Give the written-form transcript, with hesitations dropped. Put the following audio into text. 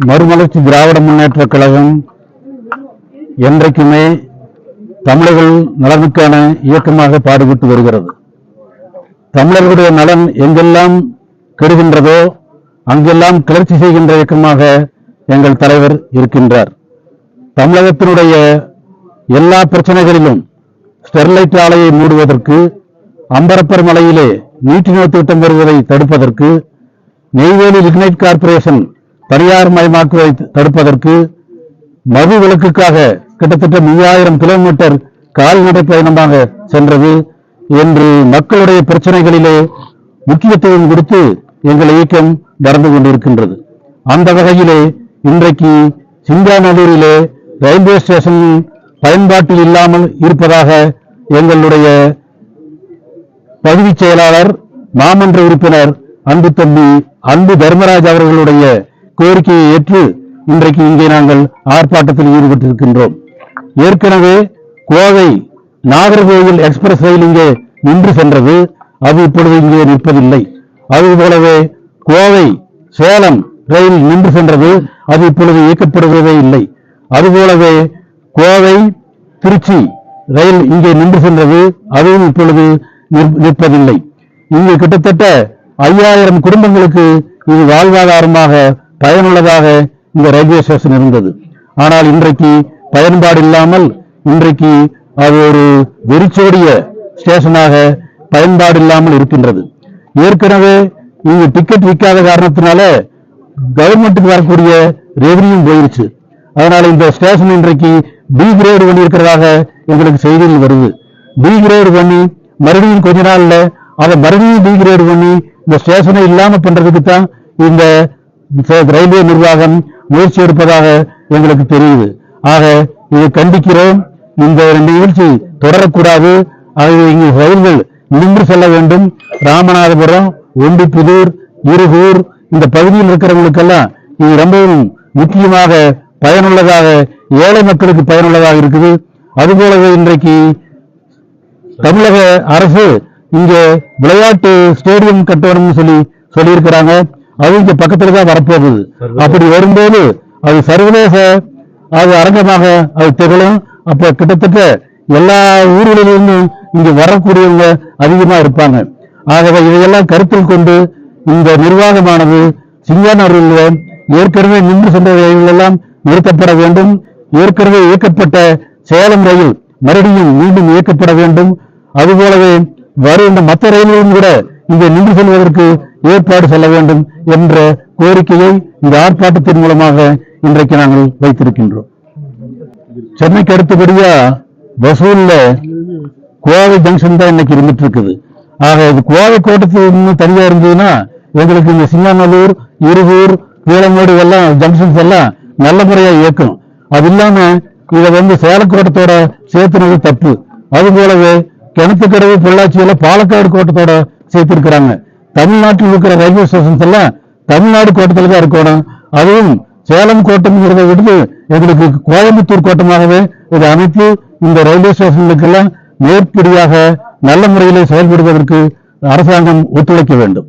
மறுமலர்ச்சி திராவிட முன்னேற்ற கழகம் என்றைக்குமே தமிழர்கள் நலனுக்கான இயக்கமாக பாடுபட்டு வருகிறது. தமிழர்களுடைய நலன் எங்கெல்லாம் கெடுகின்றதோ அங்கெல்லாம் கிளர்ச்சி செய்கின்ற இயக்கமாக எங்கள் தலைவர் இருக்கின்றார். தமிழகத்தினுடைய எல்லா பிரச்சனைகளிலும் ஸ்டெர்லைட் ஆலையை மூடுவதற்கு, அம்பரப்பர் மலையிலே நீட்டினோர் திட்டம் வருவதை தடுப்பதற்கு, நெய்வேலி லிக்னைட் கார்ப்பரேஷன் தனியார் மயமாக்குவதை தடுப்பதற்கு, மது விலக்குக்காக கிட்டத்தட்ட 3000 கிலோமீட்டர் கால்நடை பயணமாக சென்றது என்று மக்களுடைய பிரச்சனைகளிலே முக்கியத்துவம் கொடுத்து எங்கள் இயக்கம் நடந்து கொண்டிருக்கின்றது. அந்த வகையிலே இன்றைக்கு சிங்காநல்லூரிலே ரயில்வே ஸ்டேஷன் பயன்பாட்டில் இல்லாமல் இருப்பதாக எங்களுடைய பகுதிச் செயலாளர் மாமன்ற உறுப்பினர் அன்பு தம்பி அன்பு தர்மராஜ் அவர்களுடைய கோரிக்கையை ஏற்று இன்றைக்கு இங்கே நாங்கள் ஆர்ப்பாட்டத்தில் ஈடுபட்டிருக்கின்றோம். ஏற்கனவே கோவை நாகர்கோவில் எக்ஸ்பிரஸ் ரயில் இங்கே நின்று சென்றது, அது இப்பொழுது இங்கே நிற்பதில்லை. அதுபோலவே கோவை சேலம் ரயில் நின்று சென்றது, அது இப்பொழுது இயக்கப்படுவதே இல்லை. அதுபோலவே கோவை திருச்சி ரயில் இங்கே நின்று சென்றது, அதுவும் இப்பொழுது நிற்பதில்லை. இங்கு கிட்டத்தட்ட 5000 குடும்பங்களுக்கு இது வாழ்வாதாரமாக பயனுள்ளதாக இந்த ரயில்வே ஸ்டேஷன் இருந்தது. ஆனால் இன்றைக்கு பயன்பாடு இல்லாமல் இன்றைக்கு அது ஒரு வெறிச்சோடிய ஸ்டேஷனாக பயன்பாடு இல்லாமல் இருக்கின்றது. ஏற்கனவே இங்கு டிக்கெட் விற்காத காரணத்தினால கவர்மெண்ட்டுக்கு வரக்கூடிய ரெவன்யூ போயிருச்சு. அதனால இந்த ஸ்டேஷன் இன்றைக்கு பி கிரேடு பண்ணி இருக்கிறதாக எங்களுக்கு செய்திகள் வருது. பி கிரேடு பண்ணி மறுபடியும் கொஞ்ச நாள்ல அதை மறுபடியும் பி கிரேடு பண்ணி இந்த ஸ்டேஷனை இல்லாம பண்றதுக்கு தான் இந்த ரயில்வே நிர்வாகம் முயற்சி எடுப்பதாக எங்களுக்கு தெரியுது. ஆக இதை கண்டிக்கிறோம். இந்த நிகழ்ச்சி தொடரக்கூடாது. ஆகவே இங்கு ரயில்கள் நின்று செல்ல வேண்டும். ராமநாதபுரம், ஒண்டிப்புதூர், இருகூர் இந்த பகுதியில் இருக்கிறவங்களுக்கெல்லாம் இது ரொம்பவும் முக்கியமாக பயனுள்ளதாக, ஏழை மக்களுக்கு பயனுள்ளதாக இருக்குது. அதுபோலவே இன்றைக்கு தமிழக அரசு இங்கே விளையாட்டு ஸ்டேடியம் கட்டணும்னு சொல்லியிருக்கிறாங்க. அது இங்க பக்கத்துல தான் வரப்போகுது. அப்படி வரும்போது அது சர்வதேச அது அரங்கமாக அது திகழும். அப்ப கிட்டத்தட்ட எல்லா ஊர்களிலிருந்தும் இங்கு வரக்கூடியவங்க அதிகமா இருப்பாங்க. ஆகவே இதையெல்லாம் கருத்தில் கொண்டு இந்த நிர்வாகமானது சிங்காநல்லூரில் ஏற்கனவே நின்று சென்ற ரயில்கள் எல்லாம் நிறுத்தப்பட வேண்டும். ஏற்கனவே இயக்கப்பட்ட சேலம் ரயில் மறுபடியும் மீண்டும் இயக்கப்பட வேண்டும். அதுபோலவே வருகின்ற மற்ற ரயில்களும் கூட இங்கே நின்று செல்வதற்கு ஏற்பாடு செய்ய வேண்டும் என்ற கோரிக்கையை இந்த ஆர்ப்பாட்டத்தின் மூலமாக இன்றைக்கு நாங்கள் வைத்திருக்கின்றோம். சென்னைக்கு அடுத்தபடியா வசூல்ல கோவை ஜங்ஷன் தான் இன்னைக்கு இருந்துட்டு இருக்குது. ஆக இது கோவை கோட்டத்தில் தனியா இருந்ததுன்னா எங்களுக்கு இந்த சிங்காநல்லூர், இருகூர், கீழமேடு எல்லாம் ஜங்ஷன்ஸ் எல்லாம் நல்ல முறையா இயக்கும். அது இல்லாம இதை சேலக்கோட்டத்தோட சேர்த்துனது தப்பு. அது போலவே கிணத்துக்கடவு, பொள்ளாச்சியில பாலக்காடு கோட்டத்தோட சேர்த்திருக்கிறாங்க. தமிழ்நாட்டில் இருக்கிற ரயில்வே ஸ்டேஷன்ஸ் எல்லாம் தமிழ்நாடு கோட்டத்தில் தான் இருக்கணும். அதுவும் சேலம் கோட்டம்ங்கிறத விட்டு எங்களுக்கு கோயம்புத்தூர் கோட்டமாகவே இதை அமைத்து இந்த ரயில்வே ஸ்டேஷன்களுக்கெல்லாம் மேற்படியாக நல்ல முறையிலே செயல்படுவதற்கு அரசாங்கம் ஒத்துழைக்க வேண்டும்.